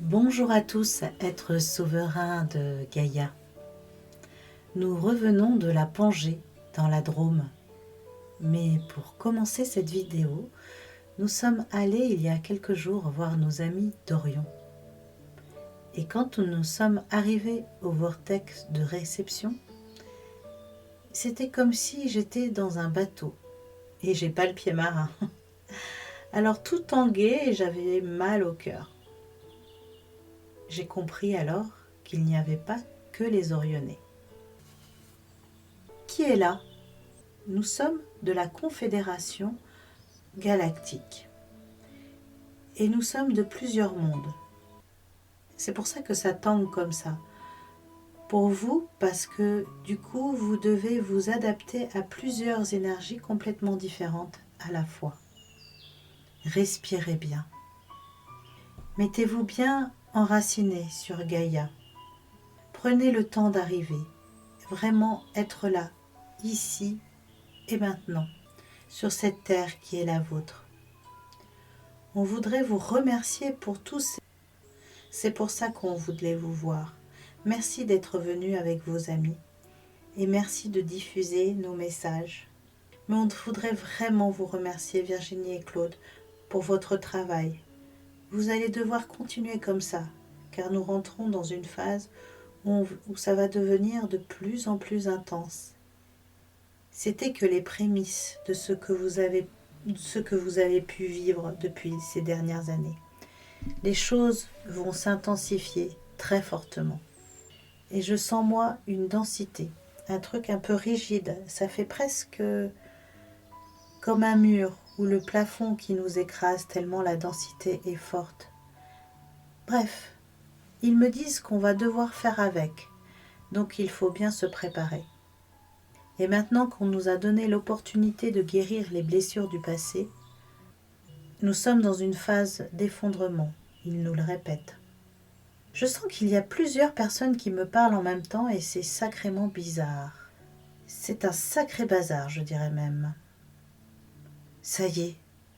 Bonjour à tous, êtres souverains de Gaïa. Nous revenons de la Pangée, dans la Drôme. Mais pour commencer cette vidéo, nous sommes allés il y a quelques jours voir nos amis d'Orion. Et quand nous sommes arrivés au vortex de réception, c'était comme si j'étais dans un bateau. Et j'ai pas le pied marin. Alors tout tangué, j'avais mal au cœur. J'ai compris alors qu'il n'y avait pas que les Orionnais. Qui est là? Nous sommes de la Confédération galactique. Et nous sommes de plusieurs mondes. C'est pour ça que ça tangue comme ça. Pour vous, parce que du coup, vous devez vous adapter à plusieurs énergies complètement différentes à la fois. Respirez bien. Mettez-vous bien enraciné sur Gaïa. Prenez le temps d'arriver, vraiment être là, ici et maintenant, sur cette terre qui est la vôtre. On voudrait vous remercier pour tout. C'est pour ça qu'on voulait vous voir. Merci d'être venu avec vos amis et merci de diffuser nos messages. Mais on voudrait vraiment vous remercier, Virginie et Claude, pour votre travail. Vous allez devoir continuer comme ça, car nous rentrons dans une phase où ça va devenir de plus en plus intense. C'était que les prémices de ce que vous avez pu vivre depuis ces dernières années. Les choses vont s'intensifier très fortement. Et je sens moi une densité, un truc un peu rigide. Ça fait presque comme un mur ou le plafond qui nous écrase tellement la densité est forte. Bref, ils me disent qu'on va devoir faire avec, donc il faut bien se préparer. Et maintenant qu'on nous a donné l'opportunité de guérir les blessures du passé, nous sommes dans une phase d'effondrement, ils nous le répètent. Je sens qu'il y a plusieurs personnes qui me parlent en même temps et c'est sacrément bizarre. C'est un sacré bazar, je dirais même. Ça y est,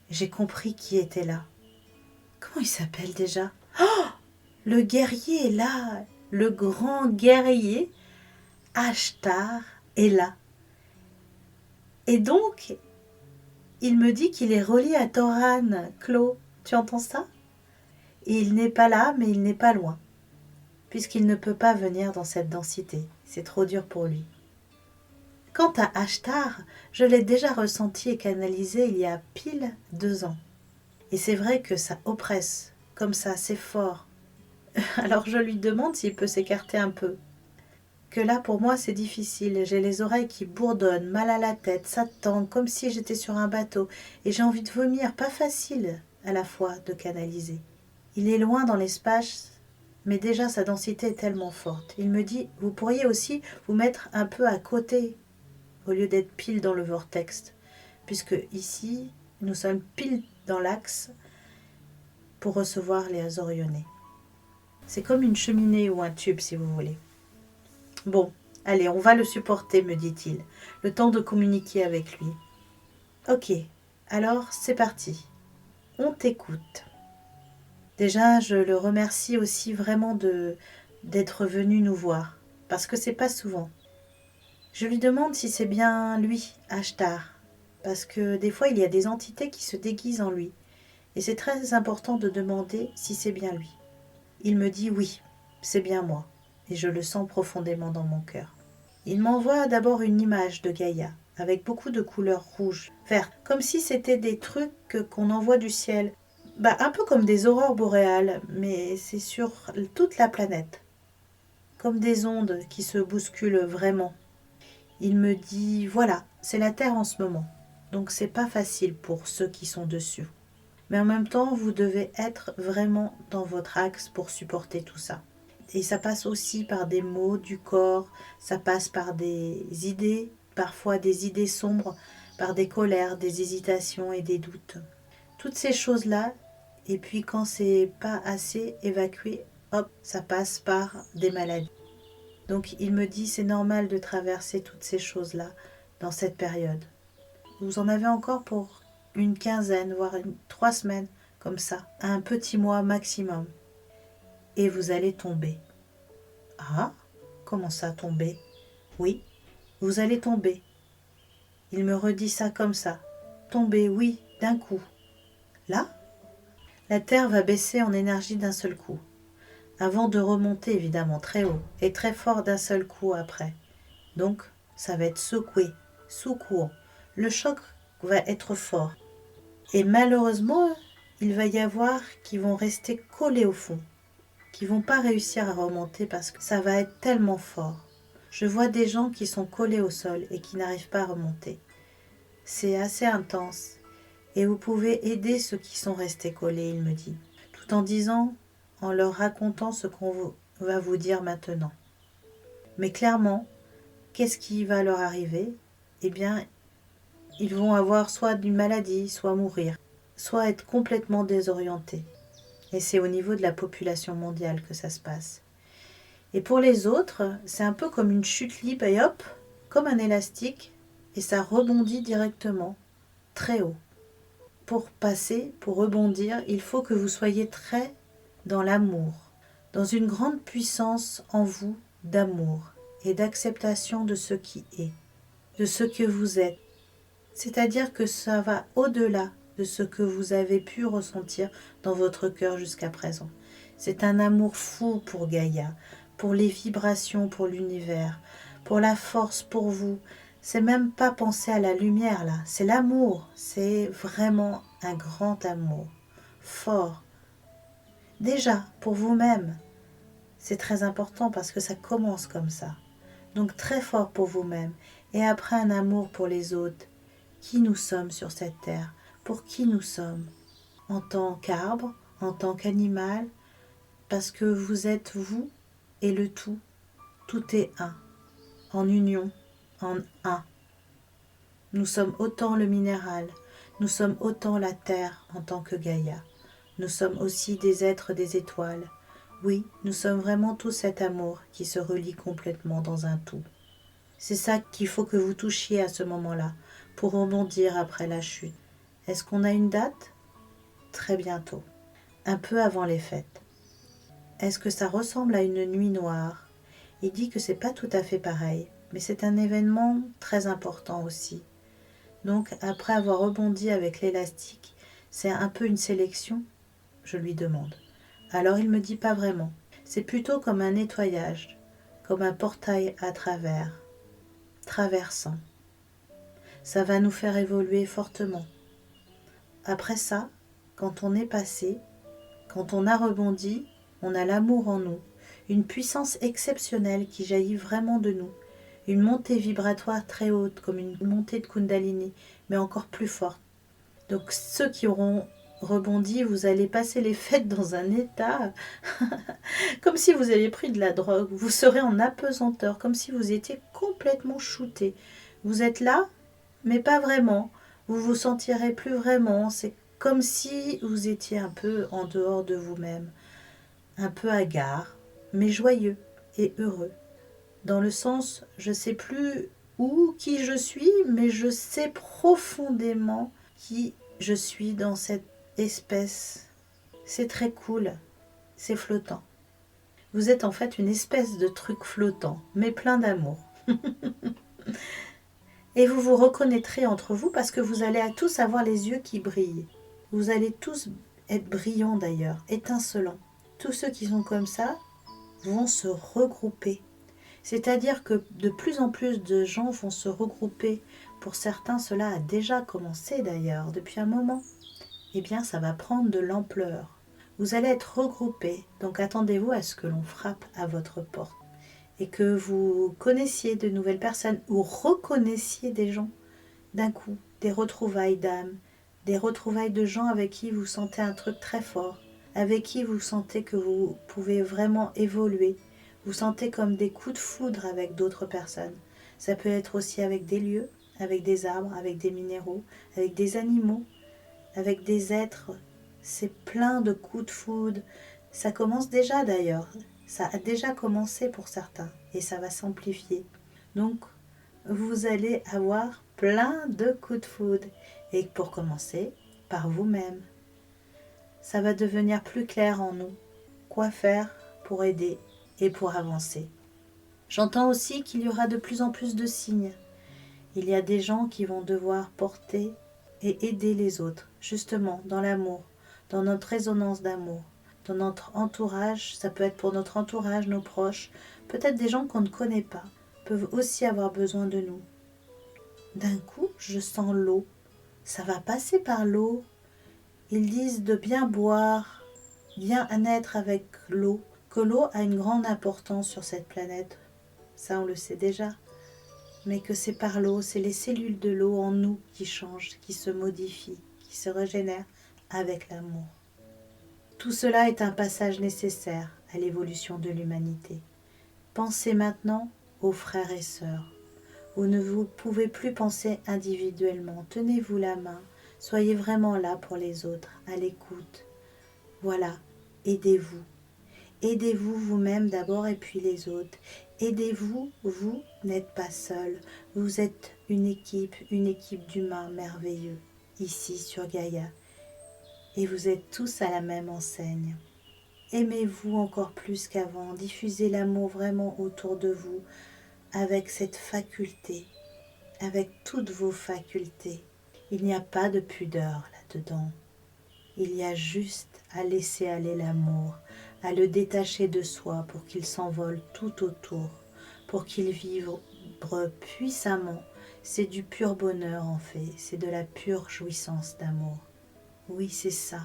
j'ai compris qui était là. Comment il s'appelle déjà? Oh, le guerrier est là, le grand guerrier Ashtar est là. Et donc, il me dit qu'il est relié à Toran, Claude. Tu entends ça? Et il n'est pas là, mais il n'est pas loin, puisqu'il ne peut pas venir dans cette densité. C'est trop dur pour lui. Quant à Ashtar, je l'ai déjà ressenti et canalisé il y a pile 2 ans. Et c'est vrai que ça oppresse, comme ça, c'est fort. Alors je lui demande s'il peut s'écarter un peu. Que là, pour moi, c'est difficile. J'ai les oreilles qui bourdonnent, mal à la tête, ça tangue, comme si j'étais sur un bateau. Et j'ai envie de vomir, pas facile à la fois de canaliser. Il est loin dans l'espace, mais déjà sa densité est tellement forte. Il me dit, vous pourriez aussi vous mettre un peu à côté, au lieu d'être pile dans le vortex, puisque ici, nous sommes pile dans l'axe pour recevoir les Orionnais. C'est comme une cheminée ou un tube, si vous voulez. Bon, allez, on va le supporter, me dit-il, le temps de communiquer avec lui. Ok, alors c'est parti. On t'écoute. Déjà, je le remercie aussi vraiment d'être venu nous voir, parce que c'est pas souvent. Je lui demande si c'est bien lui, Ashtar, parce que des fois il y a des entités qui se déguisent en lui, et c'est très important de demander si c'est bien lui. Il me dit oui, c'est bien moi, et je le sens profondément dans mon cœur. Il m'envoie d'abord une image de Gaïa, avec beaucoup de couleurs rouges, vertes, comme si c'était des trucs qu'on envoie du ciel. Un peu comme des aurores boréales, mais c'est sur toute la planète. Comme des ondes qui se bousculent vraiment. Il me dit, voilà, c'est la Terre en ce moment, donc c'est pas facile pour ceux qui sont dessus. Mais en même temps, vous devez être vraiment dans votre axe pour supporter tout ça. Et ça passe aussi par des mots du corps, ça passe par des idées, parfois des idées sombres, par des colères, des hésitations et des doutes. Toutes ces choses-là, et puis quand c'est pas assez évacué, hop, ça passe par des maladies. Donc il me dit c'est normal de traverser toutes ces choses-là dans cette période. Vous en avez encore pour une quinzaine, voire 3 semaines, comme ça, un petit mois maximum. Et vous allez tomber. Ah, comment ça tomber? Oui, vous allez tomber. Il me redit ça comme ça. Tomber, oui, d'un coup. Là, la Terre va baisser en énergie d'un seul coup, avant de remonter évidemment très haut et très fort d'un seul coup après. Donc, ça va être secoué, secouant. Le choc va être fort. Et malheureusement, il va y avoir qui vont rester collés au fond, qui vont pas réussir à remonter parce que ça va être tellement fort. Je vois des gens qui sont collés au sol et qui n'arrivent pas à remonter. C'est assez intense. Et vous pouvez aider ceux qui sont restés collés, il me dit, tout en disant, en leur racontant ce qu'on va vous dire maintenant. Mais clairement, qu'est-ce qui va leur arriver? Eh bien, ils vont avoir soit une maladie, soit mourir, soit être complètement désorientés. Et c'est au niveau de la population mondiale que ça se passe. Et pour les autres, c'est un peu comme une chute libre et hop, comme un élastique, et ça rebondit directement, très haut. Pour passer, pour rebondir, il faut que vous soyez très dans l'amour, dans une grande puissance en vous d'amour et d'acceptation de ce qui est, de ce que vous êtes. C'est-à-dire que ça va au-delà de ce que vous avez pu ressentir dans votre cœur jusqu'à présent. C'est un amour fou pour Gaïa, pour les vibrations, pour l'univers, pour la force, pour vous. C'est même pas penser à la lumière là, c'est l'amour, c'est vraiment un grand amour, fort. Déjà, pour vous-même, c'est très important parce que ça commence comme ça. Donc très fort pour vous-même et après un amour pour les autres. Qui nous sommes sur cette terre, pour qui nous sommes, en tant qu'arbre, en tant qu'animal, parce que vous êtes vous et le tout est un, en union, en un. Nous sommes autant le minéral, nous sommes autant la terre en tant que Gaïa, nous sommes aussi des êtres des étoiles. Oui, nous sommes vraiment tout cet amour qui se relie complètement dans un tout. C'est ça qu'il faut que vous touchiez à ce moment-là, pour rebondir après la chute. Est-ce qu'on a une date? Très bientôt, un peu avant les fêtes. Est-ce que ça ressemble à une nuit noire? Il dit que c'est pas tout à fait pareil, mais c'est un événement très important aussi. Donc, après avoir rebondi avec l'élastique, c'est un peu une sélection? Je lui demande. Alors il me dit pas vraiment. C'est plutôt comme un nettoyage, comme un portail à travers, traversant. Ça va nous faire évoluer fortement. Après ça, quand on est passé, quand on a rebondi, on a l'amour en nous, une puissance exceptionnelle qui jaillit vraiment de nous, une montée vibratoire très haute, comme une montée de Kundalini, mais encore plus forte. Donc ceux qui auront rebondi, vous allez passer les fêtes dans un état comme si vous aviez pris de la drogue, vous serez en apesanteur, comme si vous étiez complètement shooté. Vous êtes là, mais pas vraiment. Vous vous sentirez plus vraiment. C'est comme si vous étiez un peu en dehors de vous-même, un peu hagard, mais joyeux et heureux. Dans le sens, je ne sais plus où, qui je suis, mais je sais profondément qui je suis dans cette espèce. C'est très cool, c'est flottant. Vous êtes en fait une espèce de truc flottant, mais plein d'amour. Et vous vous reconnaîtrez entre vous parce que vous allez tous avoir les yeux qui brillent. Vous allez tous être brillants d'ailleurs, étincelants. Tous ceux qui sont comme ça vont se regrouper. C'est-à-dire que de plus en plus de gens vont se regrouper. Pour certains, cela a déjà commencé d'ailleurs, depuis un moment. Eh bien, ça va prendre de l'ampleur. Vous allez être regroupés, donc attendez-vous à ce que l'on frappe à votre porte. Et que vous connaissiez de nouvelles personnes ou reconnaissiez des gens d'un coup, des retrouvailles d'âmes, des retrouvailles de gens avec qui vous sentez un truc très fort, avec qui vous sentez que vous pouvez vraiment évoluer, vous sentez comme des coups de foudre avec d'autres personnes. Ça peut être aussi avec des lieux, avec des arbres, avec des minéraux, avec des animaux, avec des êtres. C'est plein de coups de foudre. Ça commence déjà d'ailleurs. Ça a déjà commencé pour certains et ça va s'amplifier. Donc, vous allez avoir plein de coups de foudre. Et pour commencer, par vous-même. Ça va devenir plus clair en nous. Quoi faire pour aider et pour avancer. J'entends aussi qu'il y aura de plus en plus de signes. Il y a des gens qui vont devoir porter et aider les autres, justement dans l'amour, dans notre résonance d'amour, dans notre entourage. Ça peut être pour notre entourage, nos proches, peut-être des gens qu'on ne connaît pas, peuvent aussi avoir besoin de nous. D'un coup, je sens l'eau. Ça va passer par l'eau. Ils disent de bien boire, bien être avec l'eau, que l'eau a une grande importance sur cette planète. Ça, on le sait déjà. Mais que c'est par l'eau, c'est les cellules de l'eau en nous qui changent, qui se modifient, qui se régénèrent avec l'amour. Tout cela est un passage nécessaire à l'évolution de l'humanité. Pensez maintenant aux frères et sœurs. Vous ne vous pouvez plus penser individuellement. Tenez-vous la main. Soyez vraiment là pour les autres, à l'écoute. Voilà, aidez-vous. Aidez-vous vous-même d'abord et puis les autres. Aidez-vous, vous n'êtes pas seul. Vous êtes une équipe d'humains merveilleux, ici sur Gaïa. Et vous êtes tous à la même enseigne. Aimez-vous encore plus qu'avant. Diffusez l'amour vraiment autour de vous avec cette faculté, avec toutes vos facultés. Il n'y a pas de pudeur là-dedans. Il y a juste à laisser aller l'amour, à le détacher de soi pour qu'il s'envole tout autour, pour qu'il vibre puissamment. C'est du pur bonheur en fait, c'est de la pure jouissance d'amour. Oui, c'est ça.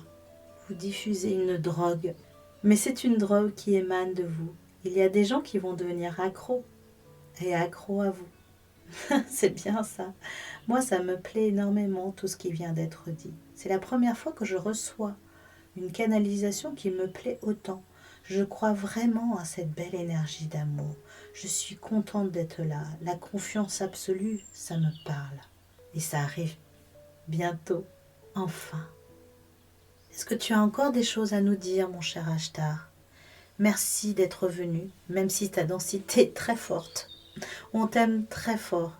Vous diffusez une drogue, mais c'est une drogue qui émane de vous. Il y a des gens qui vont devenir accros et accros à vous. C'est bien ça. Moi, ça me plaît énormément tout ce qui vient d'être dit. C'est la première fois que je reçois une canalisation qui me plaît autant. Je crois vraiment à cette belle énergie d'amour. Je suis contente d'être là. La confiance absolue, ça me parle. Et ça arrive bientôt, enfin. Est-ce que tu as encore des choses à nous dire, mon cher Ashtar? Merci d'être venu, même si ta densité est très forte. On t'aime très fort.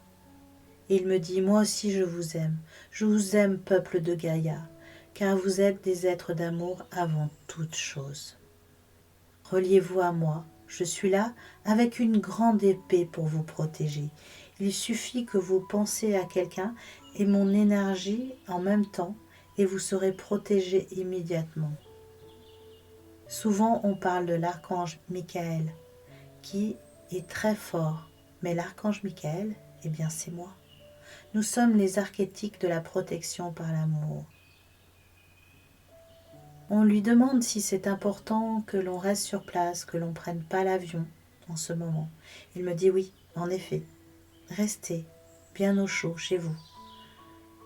Et il me dit, moi aussi je vous aime. Je vous aime, peuple de Gaïa, car vous êtes des êtres d'amour avant toute chose. Reliez-vous à moi, je suis là avec une grande épée pour vous protéger. Il suffit que vous pensiez à quelqu'un et mon énergie en même temps et vous serez protégé immédiatement. Souvent on parle de l'archange Michael qui est très fort, mais l'archange Michael, eh bien c'est moi. Nous sommes les archétypes de la protection par l'amour. On lui demande si c'est important que l'on reste sur place, que l'on ne prenne pas l'avion en ce moment. Il me dit oui, en effet, restez bien au chaud chez vous,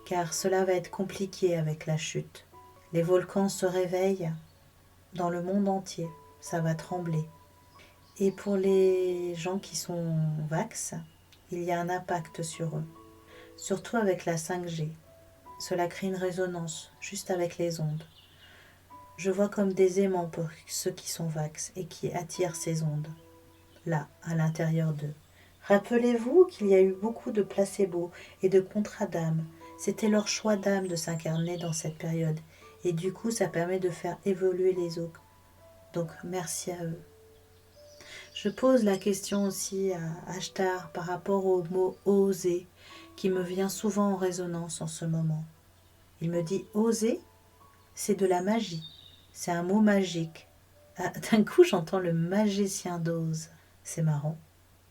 car cela va être compliqué avec la chute. Les volcans se réveillent dans le monde entier, ça va trembler. Et pour les gens qui sont vax, il y a un impact sur eux, surtout avec la 5G. Cela crée une résonance juste avec les ondes. Je vois comme des aimants pour ceux qui sont vax et qui attirent ces ondes, là, à l'intérieur d'eux. Rappelez-vous qu'il y a eu beaucoup de placebos et de contrats d'âme. C'était leur choix d'âme de s'incarner dans cette période. Et du coup, ça permet de faire évoluer les autres. Donc, merci à eux. Je pose la question aussi à Ashtar par rapport au mot « oser » qui me vient souvent en résonance en ce moment. Il me dit « oser », c'est de la magie. C'est un mot magique. Ah, d'un coup, j'entends le magicien d'Oz. C'est marrant.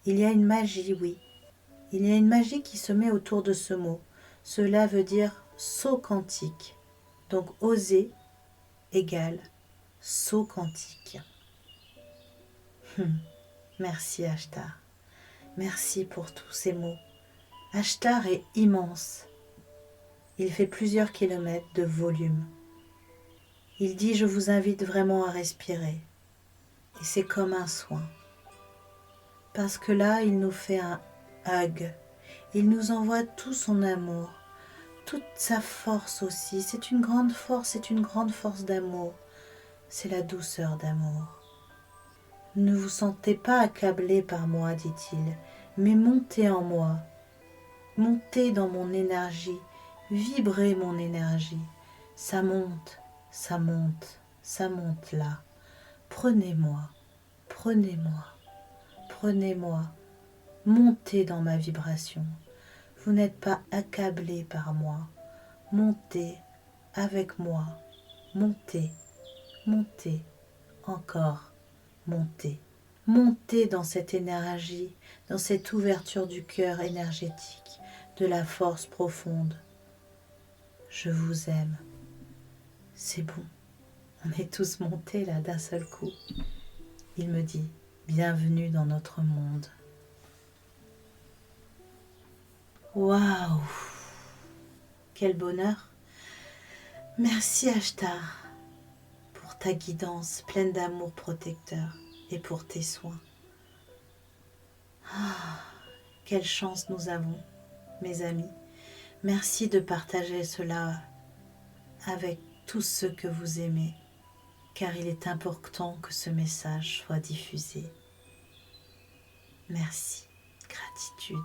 Il y a une magie, oui. Il y a une magie qui se met autour de ce mot. Cela veut dire saut quantique. Donc, oser égale saut quantique. Merci, Ashtar. Merci pour tous ces mots. Ashtar est immense. Il fait plusieurs kilomètres de volume. Il dit « Je vous invite vraiment à respirer ». Et c'est comme un soin. Parce que là, il nous fait un hug. Il nous envoie tout son amour, toute sa force aussi. C'est une grande force d'amour. C'est la douceur d'amour. Ne vous sentez pas accablé par moi, dit-il, mais montez en moi. Montez dans mon énergie. Vibrez mon énergie. Ça monte, ça monte, ça monte là. Prenez-moi, prenez-moi, prenez-moi. Montez dans ma vibration. Vous n'êtes pas accablé par moi. Montez avec moi. Montez, montez, encore, montez. Montez dans cette énergie, dans cette ouverture du cœur énergétique, de la force profonde. Je vous aime. C'est bon. On est tous montés là d'un seul coup. Il me dit, bienvenue dans notre monde. Waouh! Quel bonheur! Merci Ashtar pour ta guidance pleine d'amour protecteur et pour tes soins. Ah, quelle chance nous avons, mes amis. Merci de partager cela avec tous ceux que vous aimez, car il est important que ce message soit diffusé. Merci, gratitude.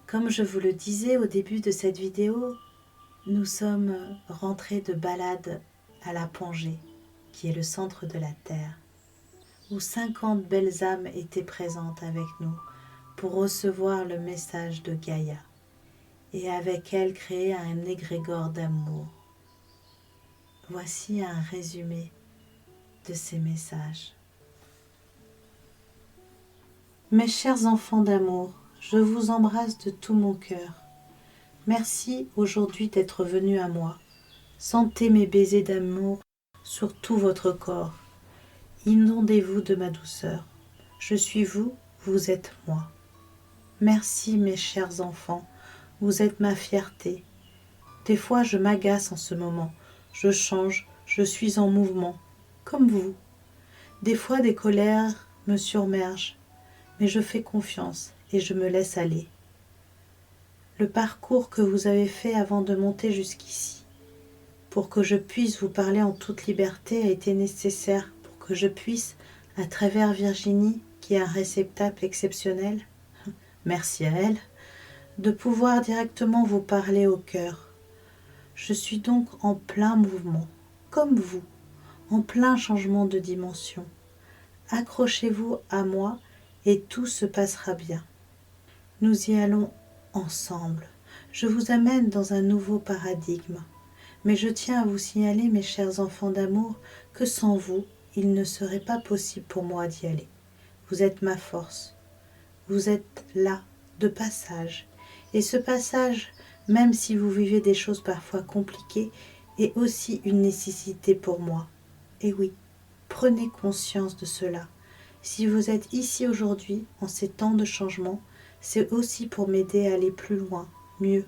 Comme je vous le disais au début de cette vidéo, nous sommes rentrés de balade à la Pangée, qui est le centre de la Terre, où 50 belles âmes étaient présentes avec nous pour recevoir le message de Gaïa et avec elles créer un égrégore d'amour. Voici un résumé de ces messages. Mes chers enfants d'amour, je vous embrasse de tout mon cœur. Merci aujourd'hui d'être venus à moi. Sentez mes baisers d'amour sur tout votre corps. Inondez-vous de ma douceur. Je suis vous, vous êtes moi. Merci mes chers enfants, vous êtes ma fierté. Des fois je m'agace en ce moment, je change, je suis en mouvement, comme vous. Des fois des colères me submergent, mais je fais confiance et je me laisse aller. Le parcours que vous avez fait avant de monter jusqu'ici, pour que je puisse vous parler en toute liberté, a été nécessaire pour que je puisse, à travers Virginie, qui est un réceptacle exceptionnel, merci à elle, de pouvoir directement vous parler au cœur. Je suis donc en plein mouvement, comme vous, en plein changement de dimension. Accrochez-vous à moi et tout se passera bien. Nous y allons ensemble. Je vous amène dans un nouveau paradigme. Mais je tiens à vous signaler, mes chers enfants d'amour, que sans vous, il ne serait pas possible pour moi d'y aller. Vous êtes ma force. Vous êtes là, de passage. Et ce passage, même si vous vivez des choses parfois compliquées, est aussi une nécessité pour moi. Et oui, prenez conscience de cela. Si vous êtes ici aujourd'hui, en ces temps de changement, c'est aussi pour m'aider à aller plus loin, mieux,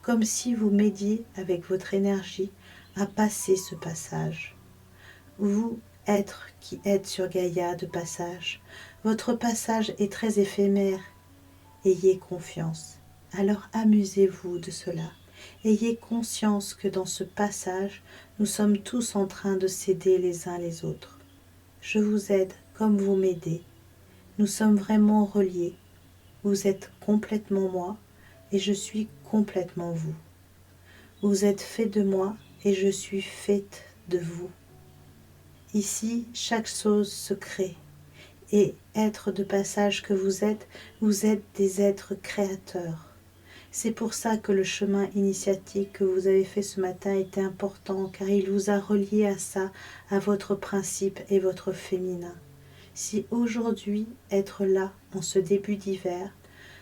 comme si vous m'aidiez avec votre énergie à passer ce passage. Vous, être qui êtes sur Gaïa de passage, votre passage est très éphémère. Ayez confiance. Alors amusez-vous de cela. Ayez conscience que dans ce passage, nous sommes tous en train de s'aider les uns les autres. Je vous aide comme vous m'aidez. Nous sommes vraiment reliés. Vous êtes complètement moi et je suis complètement vous. Vous êtes fait de moi et je suis faite de vous. Ici, chaque chose se crée. Et être de passage que vous êtes des êtres créateurs. C'est pour ça que le chemin initiatique que vous avez fait ce matin était important, car il vous a relié à ça, à votre principe et votre féminin. Si aujourd'hui, être là, en ce début d'hiver,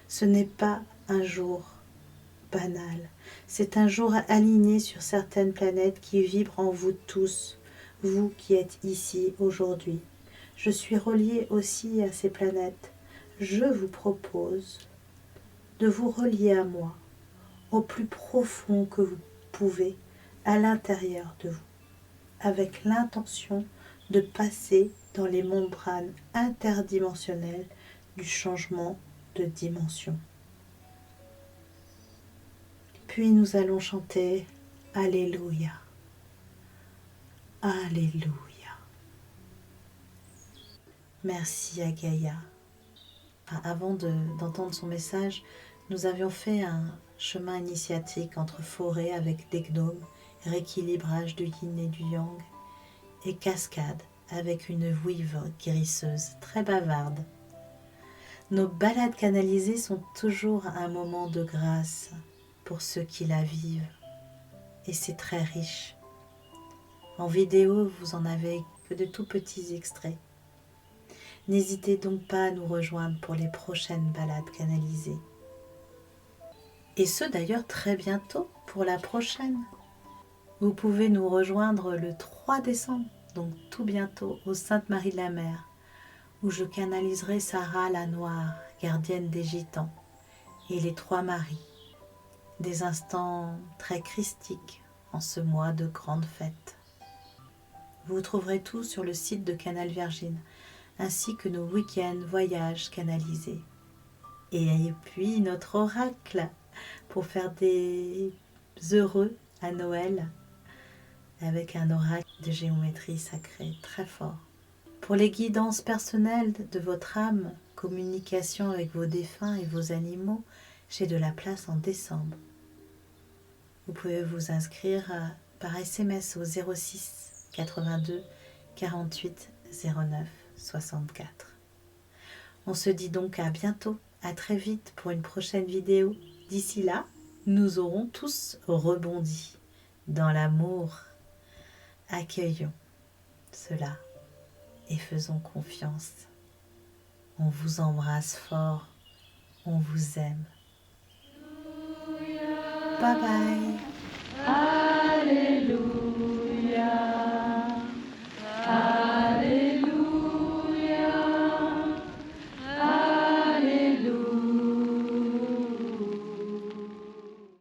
ce n'est pas un jour banal, c'est un jour aligné sur certaines planètes qui vibrent en vous tous, vous qui êtes ici aujourd'hui. Je suis reliée aussi à ces planètes. Je vous propose de vous relier à moi, au plus profond que vous pouvez, à l'intérieur de vous, avec l'intention de passer dans les membranes interdimensionnelles du changement de dimension. Puis nous allons chanter Alléluia, Alléluia. Merci à Gaïa. Avant d'entendre son message, nous avions fait un chemin initiatique entre forêt avec des gnomes, rééquilibrage du yin et du yang, et cascade avec une vouivre guérisseuse très bavarde. Nos balades canalisées sont toujours un moment de grâce pour ceux qui la vivent, et c'est très riche. En vidéo, vous en avez que de tout petits extraits. N'hésitez donc pas à nous rejoindre pour les prochaines balades canalisées. Et ce d'ailleurs très bientôt pour la prochaine. Vous pouvez nous rejoindre le 3 décembre, donc tout bientôt, au Sainte-Marie de la Mer, où je canaliserai Sarah la Noire, gardienne des Gitans, et les trois Maries. Des instants très christiques en ce mois de grande fête. Vous trouverez tout sur le site de Canal Virgin, ainsi que nos week-ends voyages canalisés. Et puis notre oracle pour faire des heureux à Noël avec un oracle de géométrie sacrée très fort. Pour les guidances personnelles de votre âme, communication avec vos défunts et vos animaux, j'ai de la place en décembre. Vous pouvez vous inscrire par SMS au 06 82 48 09 64. On se dit donc à bientôt, à très vite pour une prochaine vidéo. D'ici là, nous aurons tous rebondi dans l'amour. Accueillons cela et faisons confiance. On vous embrasse fort, on vous aime. Bye bye.